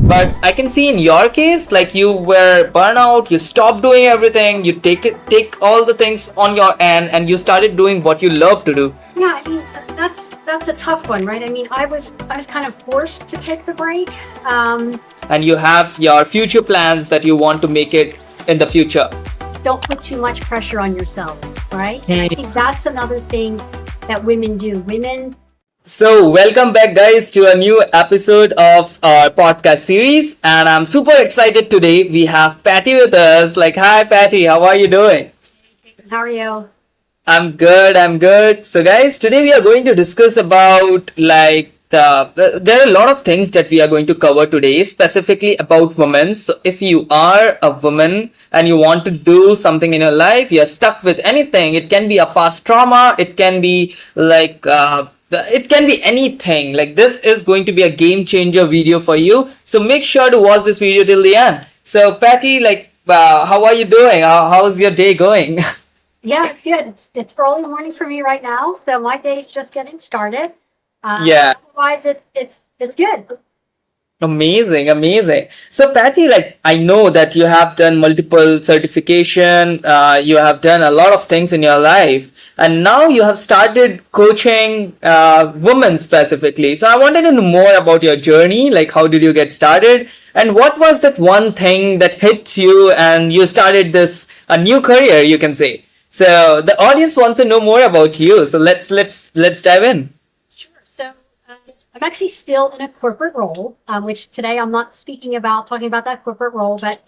But I can see in your case, like you were burnout, you stopped doing everything, you take all the things on your end, and you started doing what you love to do. Yeah, I mean that's a tough one, right? I mean, I was kind of forced to take the break. And you have your future plans that you want to make it in the future. Don't put too much pressure on yourself, right? And I Hmm. think that's another thing that women do. Women, So, welcome back, guys, to a new episode of our podcast series. And I'm super excited today. We have Patty with us. Like, hi, Patty, how are you doing? how are you? I'm good. I'm good. So, guys, today we are going to discuss about there are a lot of things that we are going to cover today, specifically about women. So, if you are a woman and you want to do something in your life, you're stuck with anything. It can be a past trauma. It can be it can be anything. Like this is going to be a game changer video for you. So make sure to watch this video till the end. So, Patty, how are you doing? How's your day going? Yeah, it's good. It's early morning for me right now, so my day's just getting started. Yeah. Otherwise, it's good. Amazing, amazing. So, Patty, like I know that you have done multiple certification, you have done a lot of things in your life, and now you have started coaching women specifically. So, I wanted to know more about your journey. Like, how did you get started, and what was that one thing that hit you, and you started this a new career, you can say. So, the audience wants to know more about you. So, let's dive in. Sure. So I'm actually still in a corporate role, which today I'm not talking about that corporate role, but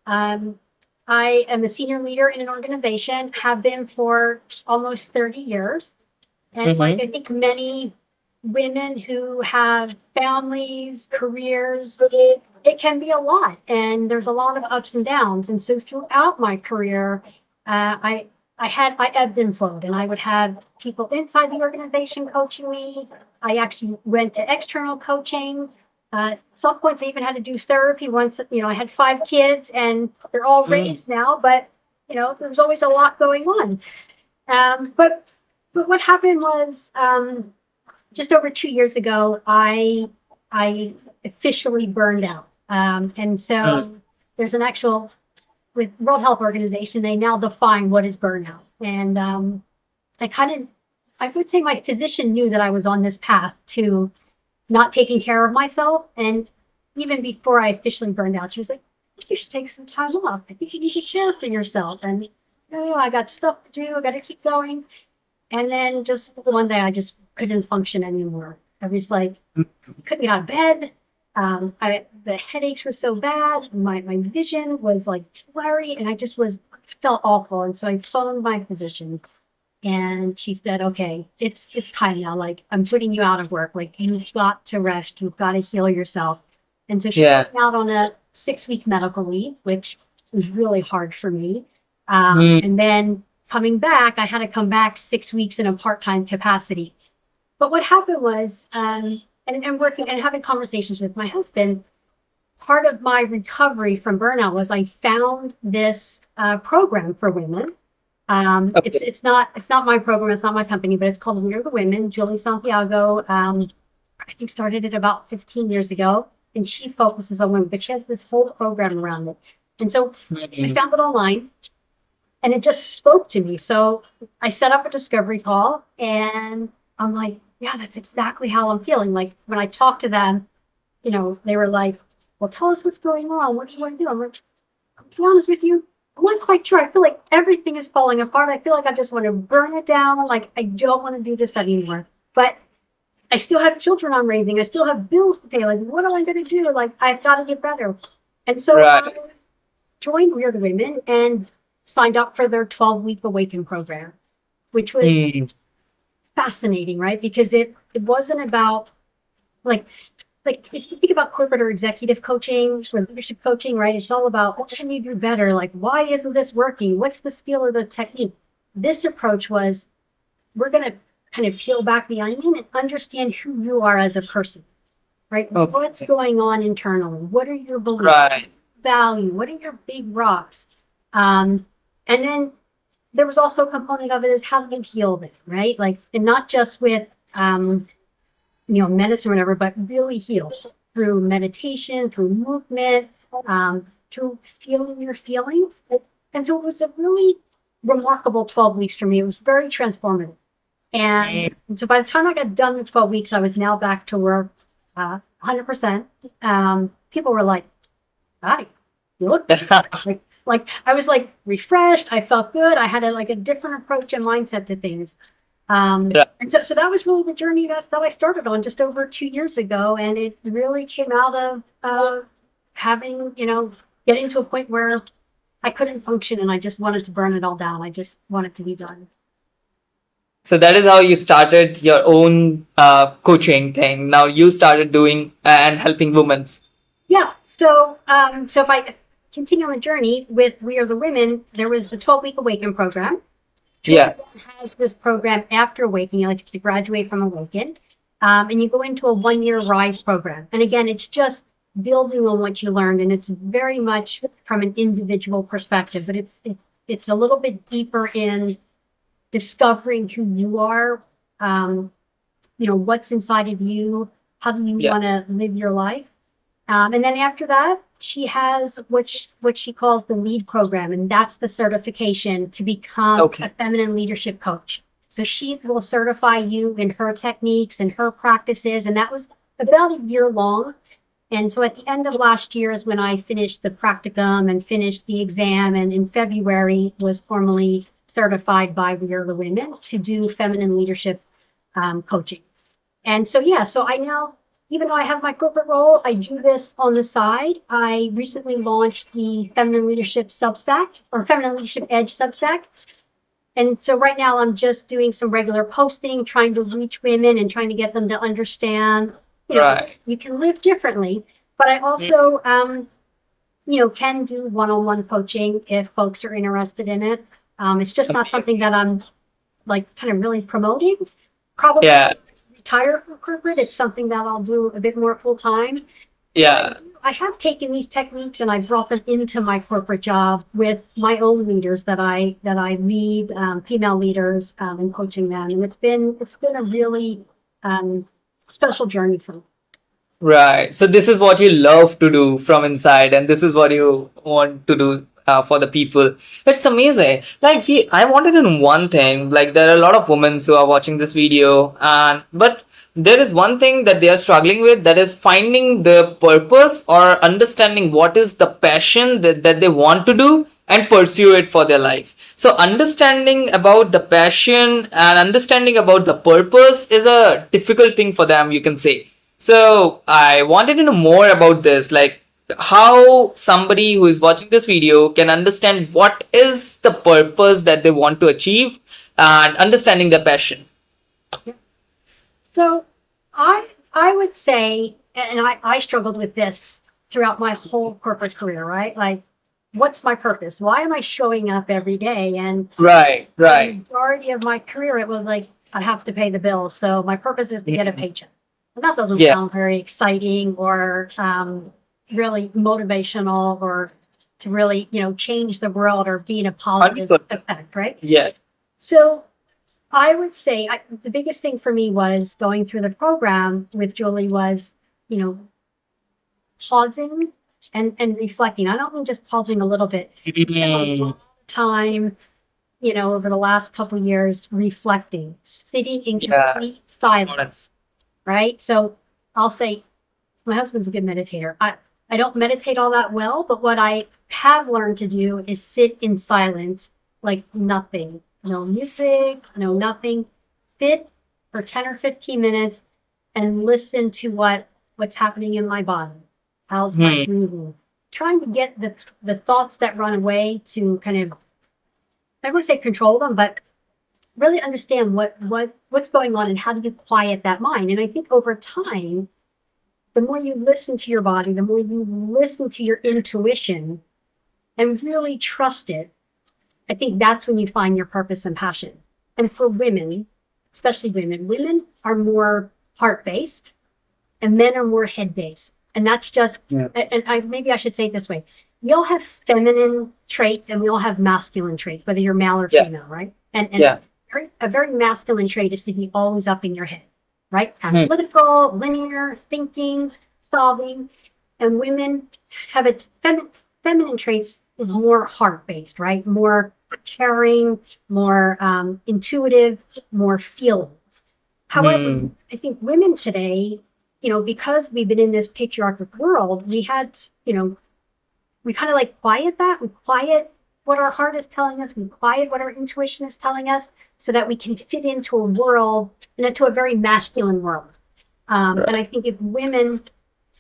um, I am a senior leader in an organization, have been for almost 30 years. And like I Mm-hmm. think many women who have families, careers, it can be a lot. And there's a lot of ups and downs. And so throughout my career, I ebbed and flowed, and I would have people inside the organization coaching me. I actually went to external coaching. At some points, I even had to do therapy once. I had 5 kids, and they're all raised now, but there's always a lot going on. But what happened was just over 2 years ago, I officially burned out, and so there's an actual with World Health Organization, they now define what is burnout. And I would say my physician knew that I was on this path to not taking care of myself. And even before I officially burned out, she was like, you should take some time off. I think you need to care for yourself. And I got stuff to do. I got to keep going. And then just one day, I just couldn't function anymore. I was like, couldn't get out of bed. The headaches were so bad. My vision was like blurry, and I just felt awful. And so I phoned my physician, and she said, "Okay, it's time now. Like I'm putting you out of work. Like you've got to rest. You've got to heal yourself." And so she Yeah. put me out on a 6-week medical leave, which was really hard for me. Mm. And then coming back, I had to come back 6 weeks in a part-time capacity. But what happened was, and working and having conversations with my husband, part of my recovery from burnout was I found this program for women. It's Okay. it's not my program, it's not my company, but it's called We Are the Women. Julie Santiago, I think started it about 15 years ago, and she focuses on women, but she has this whole program around it. And so I Mm. found it online, and it just spoke to me. So I set up a discovery call, and I'm like, yeah, that's exactly how I'm feeling. Like when I talk to them, they were like, well, tell us what's going on. What do you want to do? I'm like, to be honest with you, I'm not quite sure. I feel like everything is falling apart. I feel like I just want to burn it down. Like I don't want to do this anymore. But I still have children I'm raising. I still have bills to pay. Like, what am I going to do? Like, I've got to get better. And so I Right. joined Weird Women and signed up for their 12-week Awaken program, which was Mm. fascinating, right? Because it wasn't about like if you think about corporate or executive coaching or leadership coaching, right? It's all about what can you do better? Like, why isn't this working? What's the skill or the technique? This approach was we're going to kind of peel back the onion and understand who you are as a person, right? What's Okay. going on internally? What are your beliefs? Right. Value? What are your big rocks? And then there was also a component of it is how do you heal them, right? Like, and not just with medicine or whatever, but really heal. through meditation, through movement, through feeling your feelings. And so it was a really remarkable 12 weeks for me. It was very transformative. And so by the time I got done with 12 weeks, I was now back to work 100%. People were like, hi, you look like I was like refreshed. I felt good. I had a different approach and mindset to things. Yeah. And so that was really the journey that I started on just over 2 years ago. And it really came out of having, getting to a point where I couldn't function and I just wanted to burn it all down. I just wanted to be done. So that is how you started your own coaching thing. Now you started doing and helping women. Yeah. So if I continue on the journey with We Are the Women, there was the 12-week Awaken program. Yeah. Julie has this program after Awaken. You like to graduate from Awaken, and you go into a 1-year Rise program. And again, it's just building on what you learned, and it's very much from an individual perspective. But it's a little bit deeper in discovering who you are, what's inside of you, how do you Yeah. want to live your life. And then after that, she has what she calls the LEAD program, and that's the certification to become Okay. a feminine leadership coach. So she will certify you in her techniques and her practices, and that was about a year long. And so at the end of last year is when I finished the practicum and finished the exam, and in February was formally certified by We Are the Women to do feminine leadership coaching. And so, so I now, even though I have my corporate role, I do this on the side. I recently launched the Feminine Leadership Substack, or Feminine Leadership Edge Substack. And so right now I'm just doing some regular posting, trying to reach women and trying to get them to understand, Right. you can live differently. But I also, can do one-on-one coaching if folks are interested in it. It's just not something that I'm kind of really promoting. Probably Yeah. retire from corporate. It's something that I'll do a bit more full time. Yeah. I have taken these techniques and I brought them into my corporate job with my own leaders that I lead, female leaders, and coaching them. And it's been a really special journey for me. Right. So this is what you love to do from inside, and this is what you want to do for the people. It's amazing. I wanted to know one thing. Like, there are a lot of women who are watching this video, and but there is one thing that they are struggling with. That is finding the purpose or understanding what is the passion that they want to do and pursue it for their life. So understanding about the passion and understanding about the purpose is a difficult thing for them, you can say. So I wanted to know more about this, like how somebody who is watching this video can understand what is the purpose that they want to achieve and understanding their passion. So I would say, and I struggled with this throughout my whole corporate career, right? Like, what's my purpose? Why am I showing up every day? And Right. the majority of my career, it was like, I have to pay the bills. So my purpose is to get a paycheck. And that doesn't Yeah. sound very exciting or really motivational or to really, change the world or be in a positive 100%. effect, right? Yeah. So I would say the biggest thing for me was going through the program with Julie was, pausing and reflecting. I don't mean just pausing a little bit. I spent a lot of time, over the last couple of years reflecting, sitting in Yeah. complete silence, right? So I'll say my husband's a good meditator. I don't meditate all that well, but what I have learned to do is sit in silence, like nothing, no music, no nothing. Sit for 10 or 15 minutes and listen to what's happening in my body. How's my breathing? Trying to get the thoughts that run away to kind of, I don't want to say control them, but really understand what's going on and how do you quiet that mind. And I think over time, the more you listen to your body, the more you listen to your intuition and really trust it, I think that's when you find your purpose and passion. And for women, especially women are more heart-based and men are more head-based. And that's just, and maybe I should say it this way. We all have feminine traits and we all have masculine traits, whether you're male or female, right? And a very masculine trait is to be always up in your head, right? Analytical, linear, thinking. solving, and women have its feminine traits is more heart based, right? More caring, more intuitive, more feelings. However, Hmm. I think women today, because we've been in this patriarchal world, we had, we kind of like quiet that. We quiet what our heart is telling us. We quiet what our intuition is telling us so that we can fit into a world and into a very masculine world. And Right. I think if women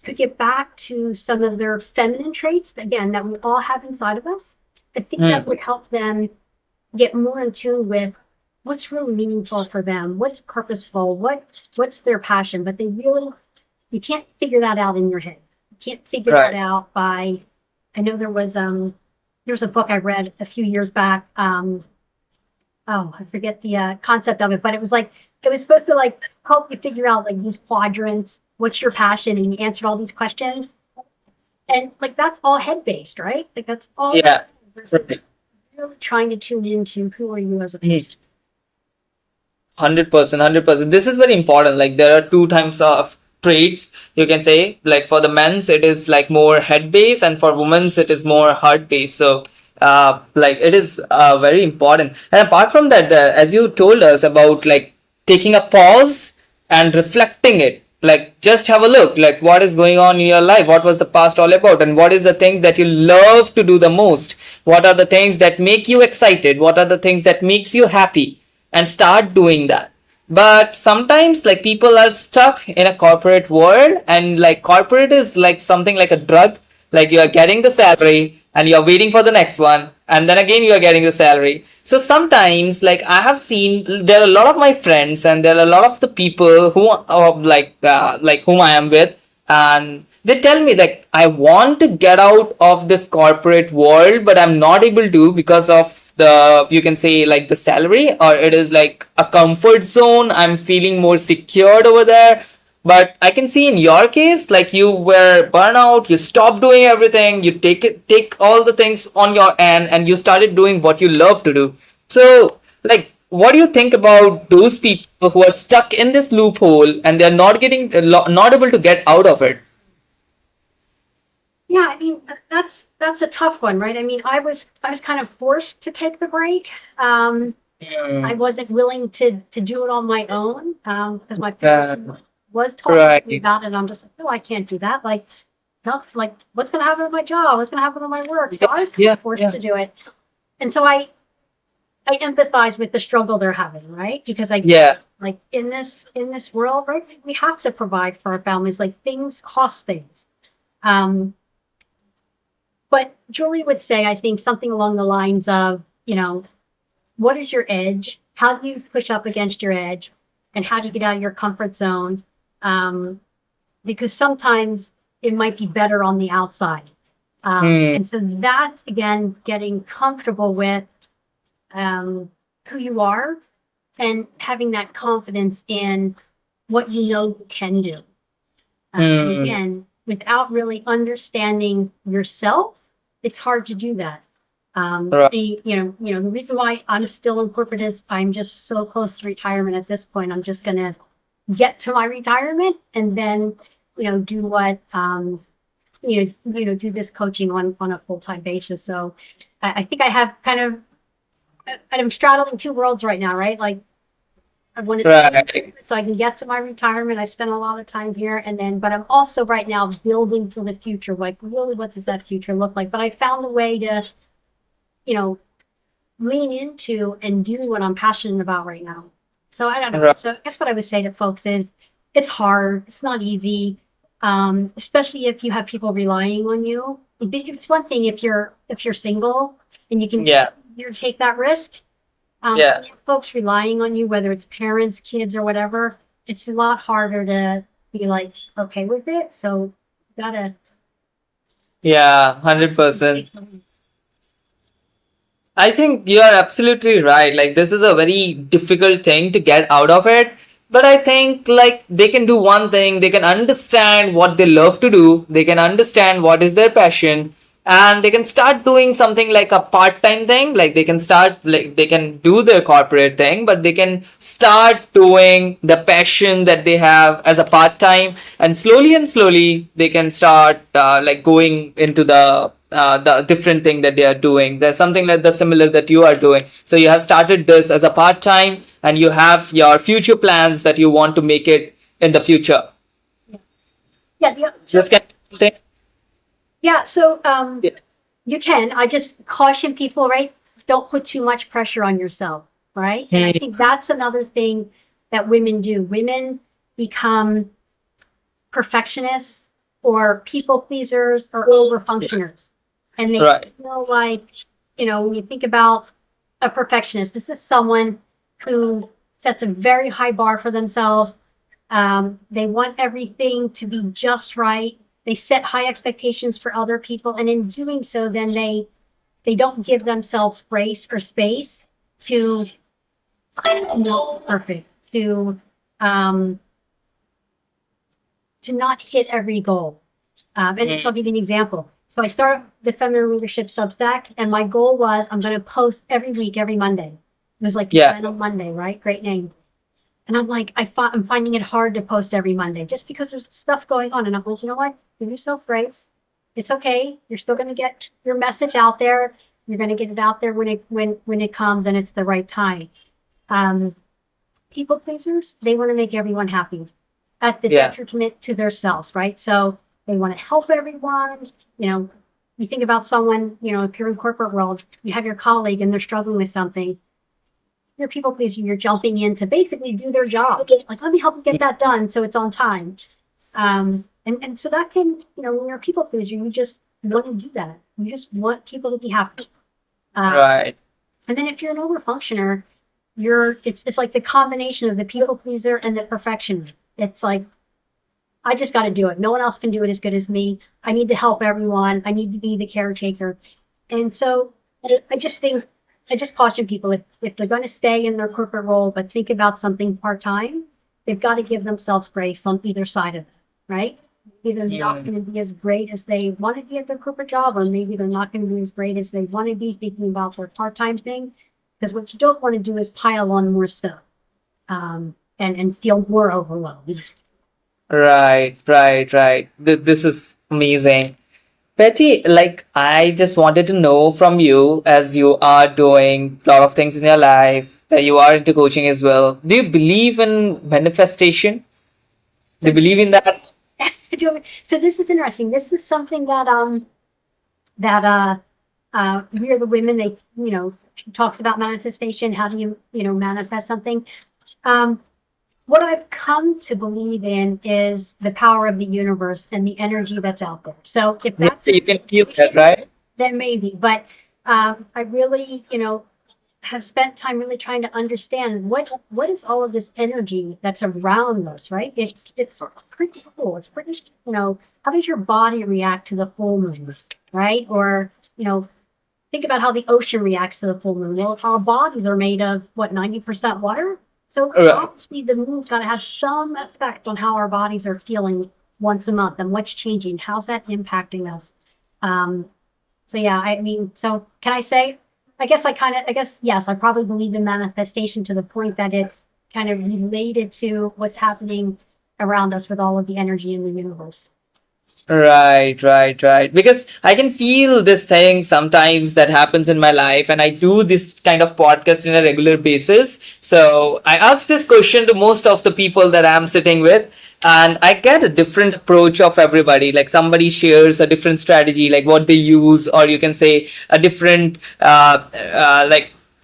could get back to some of their feminine traits, again, that we all have inside of us, I think Hmm. that would help them get more in tune with what's really meaningful for them, what's purposeful, what's their passion. But they really, you can't figure that out in your head. You can't figure that Right. out by. I know there was a book I read a few years back. Oh, I forget the concept of it, but it was like it was supposed to like help you figure out like these quadrants, what's your passion, and you answered all these questions, and like that's all head based, right? Like that's all in your Yeah. head versus Right. really trying to tune into who are you as a person. 100%, 100%. This is very important. Like there are two types of traits you can say. Like for the men's, it is like more head based, and for women's, it is more heart based. So, like it is very important. And apart from that, as you told us about like taking a pause and reflecting it, like just have a look, like what is going on in your life, what was the past all about, and what is the things that you love to do the most, what are the things that make you excited, what are the things that makes you happy, and start doing that. But sometimes like people are stuck in a corporate world, and like corporate is like something like a drug. Like you are getting the salary and you're waiting for the next one, and then again you are getting the salary. So sometimes like I have seen there are a lot of my friends, and there are a lot of the people who are like whom I am with, and they tell me like I want to get out of this corporate world, but I'm not able to because of the, you can say, like the salary, or it is like a comfort zone. I'm feeling more secured over there. But I can see in your case, like you were burnout, you stopped doing everything, you take all the things on your end, and you started doing what you love to do. So, like, what do you think about those people who are stuck in this loophole and they're not getting, not able to get out of it? Yeah, I mean that's a tough one, right? I mean, I was kind of forced to take the break. I Mm, wasn't willing to do it on my own because my uh, parents was talking to me right. about it. And I'm just like, no, I can't do that. Like, no, like what's going to happen with my job? What's going to happen with my work? So Yeah, I was kind yeah, of forced yeah. to do it, and so I empathize with the struggle they're having, right? Because I get Yeah. it. Like in this world, right? We have to provide for our families. Like things cost things. Um, but Julie would say, I think something along the lines of, what is your edge? How do you push up against your edge? And how do you get out of your comfort zone? Because sometimes it might be better on the outside. Hmm. And so that's, again, getting comfortable with who you are and having that confidence in what you know you can do. And Hmm. again, without really understanding yourself, it's hard to do that. Right. The reason why I'm still in corporate is I'm just so close to retirement at this point. I'm just gonna get to my retirement and then, do what do this coaching on a full time basis. So I think I have kind of I'm straddling two worlds right now, right? Like I want to stay in Right. corporate so I can get to my retirement. I spent a lot of time here, and then, but I'm also right now building for the future. Like, really, what does that future look like? But I found a way to, you know, lean into and do what I'm passionate about right now. So I don't know. Right. So I guess what I would say to folks is, it's hard. It's not easy, especially if you have people relying on you. It's one thing if you're single and you can Yeah. you take that risk. Yeah. When you have folks relying on you, whether it's parents, kids, or whatever, it's a lot harder to be like okay with it. So you gotta Yeah. trust and 100%. take the lead. I think you are absolutely right. Like this is a very difficult thing to get out of it. But I think like they can do one thing. They can understand what they love to do. They can understand what is their passion. and they can start doing something like a part-time thing. Like they can do their corporate thing, but they can start doing the passion that they have as a part-time, and slowly they can start like going into the different thing that they are doing. There's something like the similar that you are doing. So you have started this as a part-time, and you have your future plans that you want to make it in the future. Yeah. Just can Yeah, so yeah. you can. I just caution people, right? Don't put too much pressure on yourself, right? And I think that's another thing that women do. Women become perfectionists or people pleasers or over functioners. And they Right. feel like, when you think about a perfectionist, this is someone who sets a very high bar for themselves. They want everything to be just right. They set high expectations for other people, and in doing so, then they don't give themselves grace or space to perfect, to not hit every goal. And so I'll give you an example. So I started the Feminine Leadership Substack, and my goal was I'm going to post every week, every Monday. It was like on Monday, right? Great name. And I'm like, I'm finding it hard to post every Monday just because there's stuff going on. And I'm like, you know what? Give yourself grace. It's okay. You're still going to get your message out there. You're going to get it out there when it comes and it's the right time. People pleasers, they want to make everyone happy at the detriment to themselves, right? So they want to help everyone. You think about someone, if you're in corporate world, you have your colleague and they're struggling with something. You're people pleaser, you're jumping in to basically do their job. Like, let me help you get that done so it's on time. And so that can, when you're a people pleaser, you just want to do that. You just want people to be happy. Right. And then if you're an overfunctioner, it's like the combination of the people pleaser and the perfectioner. It's like, I just got to do it. No one else can do it as good as me. I need to help everyone. I need to be the caretaker. And so I just caution people, if they're going to stay in their corporate role but think about something part-time, they've got to give themselves grace on either side of it, right? Either they're not going to be as great as they want to be at their corporate job, or maybe they're not going to be as great as they want to be thinking about their part-time thing. Because what you don't want to do is pile on more stuff and feel more overwhelmed. Right. This is amazing. Betty, like, I just wanted to know from you, as you are doing a lot of things in your life, you are into coaching as well. Do you believe in manifestation? Do you believe in that? So this is interesting. This is something that We Are the Women, they talks about manifestation. How do you manifest something? What I've come to believe in is the power of the universe and the energy that's out there. So if that's You can feel that, right? then maybe. But I really, have spent time really trying to understand what is all of this energy that's around us, right? It's pretty cool. It's pretty, how does your body react to the full moon, right? Or, think about how the ocean reacts to the full moon. Well, our bodies are made of, 90% water? So obviously the moon's got to have some effect on how our bodies are feeling once a month and what's changing. How's that impacting us? So yeah, so can I say, yes, I probably believe in manifestation to the point that it's kind of related to what's happening around us with all of the energy in the universe. Right. Because I can feel this thing sometimes that happens in my life, and I do this kind of podcast in a regular basis. So I ask this question to most of the people that I'm sitting with, and I get a different approach of everybody. Like, somebody shares a different strategy, like what they use, or you can say a different,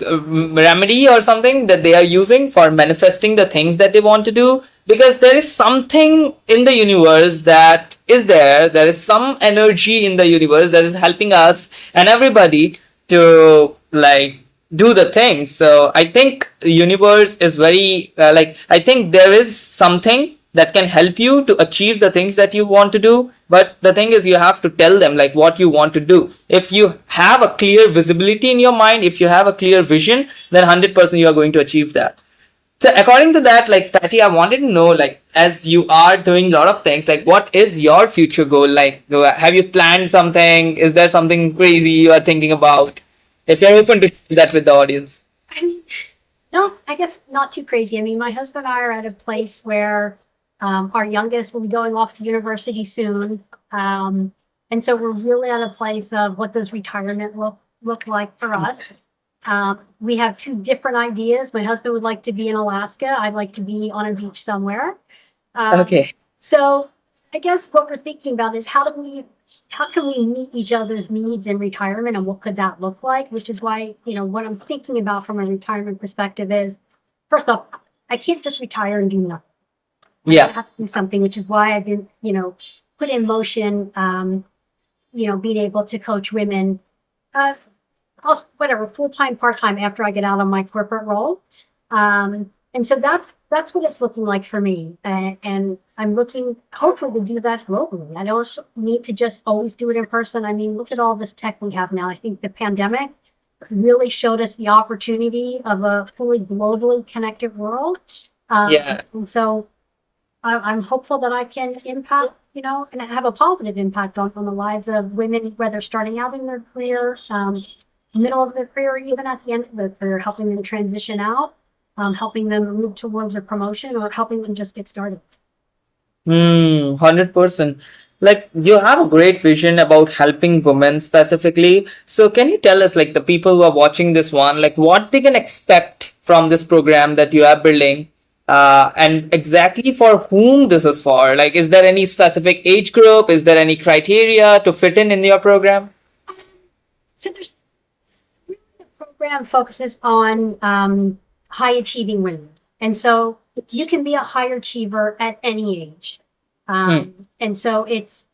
remedy or something that they are using for manifesting the things that they want to do. Because there is something in the universe that is there is some energy in the universe that is helping us and everybody to do the things. So I think the universe is very I think there is something that can help you to achieve the things that you want to do. But the thing is, you have to tell them like what you want to do. If you have a clear visibility in your mind, if you have a clear vision, then 100% you are going to achieve that. So according to that, like Patty, I wanted to know, like, as you are doing a lot of things, like, what is your future goal? Like, have you planned something? Is there something crazy you are thinking about? If you're open to share that with the audience. I mean, no, I guess not too crazy. I mean, my husband and I are at a place where our youngest will be going off to university soon. And so we're really at a place of what does retirement look like for us. We have two different ideas. My husband would like to be in Alaska. I'd like to be on a beach somewhere. Okay. So I guess what we're thinking about is how can we meet each other's needs in retirement and what could that look like? Which is why, what I'm thinking about from a retirement perspective is, first off, I can't just retire and do nothing. I Yeah. have to do something, which is why I've been, put in motion, being able to coach women, uh, whatever, full-time, part-time after I get out of my corporate role. And so that's what it's looking like for me. And I'm looking hopefully to do that globally. I don't need to just always do it in person. I mean, look at all this tech we have now. I think the pandemic really showed us the opportunity of a fully globally connected world. Yeah. And so I'm hopeful that I can impact, and have a positive impact on the lives of women, whether starting out in their career, middle of their career, or even at the end of their career, helping them transition out, helping them move towards a promotion, or helping them just get started. 100%. Like, you have a great vision about helping women specifically. So can you tell us, like, the people who are watching this one, like, what they can expect from this program that you are building? And exactly for whom this is for? Like, is there any specific age group? Is there any criteria to fit in your program? So the program focuses on high achieving women. And so you can be a high achiever at any age. And so it's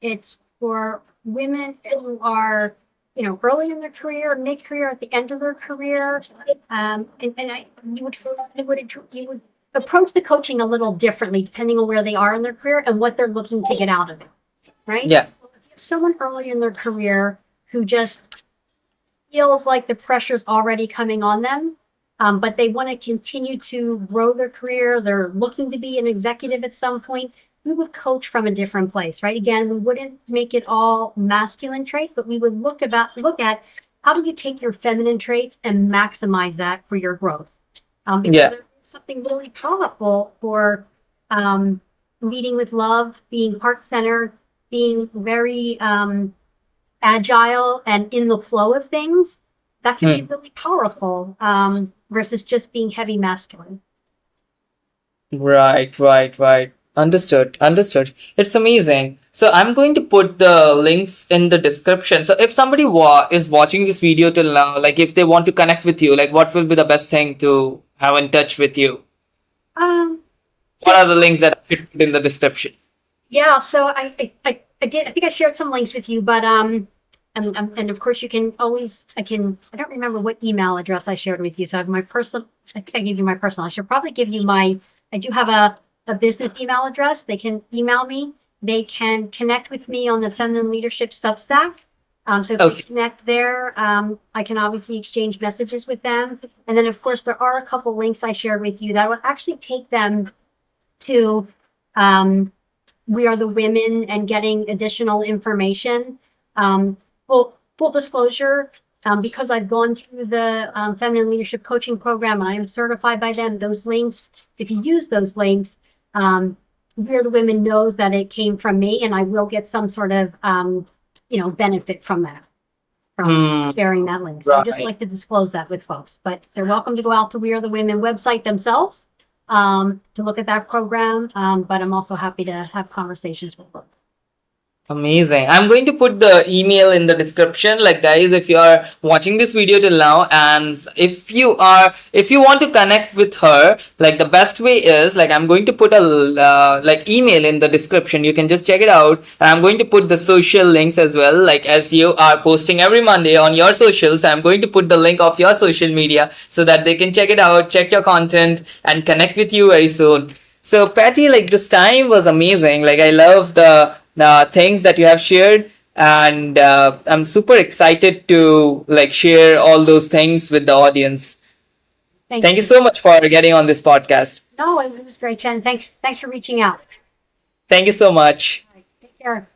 for women who are, early in their career, mid-career, at the end of their career. You would approach the coaching a little differently depending on where they are in their career and what they're looking to get out of it, right? Yeah. So if you have someone early in their career who just feels like the pressure's already coming on them, but they want to continue to grow their career, they're looking to be an executive at some point, we would coach from a different place, right? Again, we wouldn't make it all masculine traits, but we would look at how do you take your feminine traits and maximize that for your growth. Because Yeah. there is something really powerful for leading with love, being heart-centered, being very agile and in the flow of things. That can be really powerful versus just being heavy masculine. Right. Understood. It's amazing. So I'm going to put the links in the description. So if somebody is watching this video till now, like if they want to connect with you, like what will be the best thing to have in touch with you? What are the links that I should put in the description? Yeah, so I did. I think I shared some links with you, but and of course you can always. I don't remember what email address I shared with you. So I have my personal. I think I gave you my personal. I should probably give you my. I do have a business email address. They can email me. They can connect with me on the Feminine Leadership Substack. So if they connect there, I can obviously exchange messages with them. And then of course there are a couple links I shared with you that will actually take them to We Are the Women and getting additional information. Full disclosure, because I've gone through the Feminine Leadership Coaching Program, I am certified by them. Those links, if you use those links, We Are the Women knows that it came from me, and I will get some sort of benefit from that, from sharing that link. So I just like to disclose that with folks. But they're welcome to go out to We Are the Women website themselves to look at that program. But I'm also happy to have conversations with folks. Amazing. I'm going to put the email in the description. Like guys, if you are watching this video till now and if you want to connect with her, like the best way is like I'm going to put a email in the description. You can just check it out. And I'm going to put the social links as well. Like as you are posting every Monday on your socials, I'm going to put the link of your social media so that they can check it out, check your content and connect with you very soon. So Patty, like this time was amazing. Like I love the things that you have shared, and I'm super excited to like share all those things with the audience. Thank you so much for getting on this podcast. No, it was great, Jen. Thanks for reaching out. Thank you so much. All right, take care.